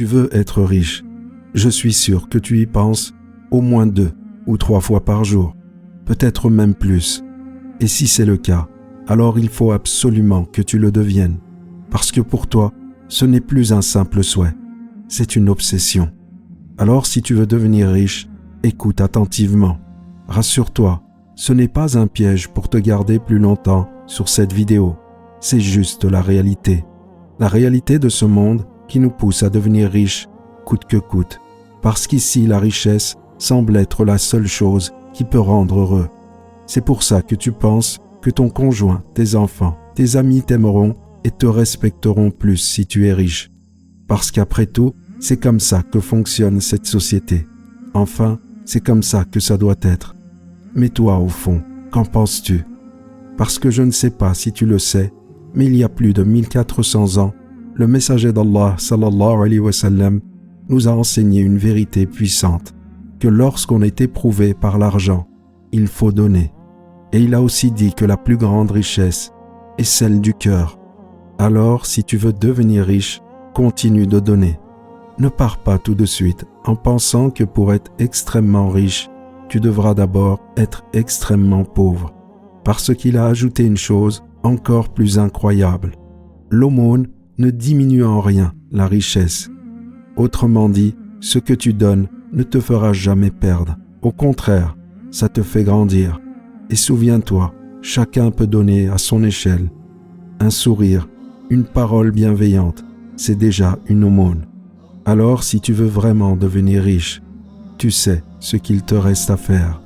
tu veux être riche, je suis sûr que tu y penses au moins 2 ou 3 fois par jour, peut-être même plus. Et si c'est le cas, alors il faut absolument que tu le deviennes, parce que pour toi, ce n'est plus un simple souhait, c'est une obsession. Alors si tu veux devenir riche, écoute attentivement. Rassure-toi, ce n'est pas un piège pour te garder plus longtemps sur cette vidéo, c'est juste la réalité. La réalité de ce monde qui nous pousse à devenir riches, coûte que coûte, parce qu'ici la richesse semble être la seule chose qui peut rendre heureux. C'est pour ça que tu penses que ton conjoint, tes enfants, tes amis t'aimeront et te respecteront plus si tu es riche. Parce qu'après tout, c'est comme ça que fonctionne cette société. Enfin, c'est comme ça que ça doit être. Mais toi, au fond, qu'en penses-tu? Parce que je ne sais pas si tu le sais, mais il y a plus de 1400 ans, le messager d'Allah, sallallahu alayhi wa sallam, nous a enseigné une vérité puissante, que lorsqu'on est éprouvé par l'argent, il faut donner. Et il a aussi dit que la plus grande richesse est celle du cœur. Alors, si tu veux devenir riche, continue de donner. Ne pars pas tout de suite en pensant que pour être extrêmement riche, tu devras d'abord être extrêmement pauvre. Parce qu'il a ajouté une chose encore plus incroyable. L'aumône ne diminue en rien la richesse. Autrement dit, ce que tu donnes ne te fera jamais perdre. Au contraire, ça te fait grandir. Et souviens-toi, chacun peut donner à son échelle. Un sourire, une parole bienveillante, c'est déjà une aumône. Alors si tu veux vraiment devenir riche, tu sais ce qu'il te reste à faire.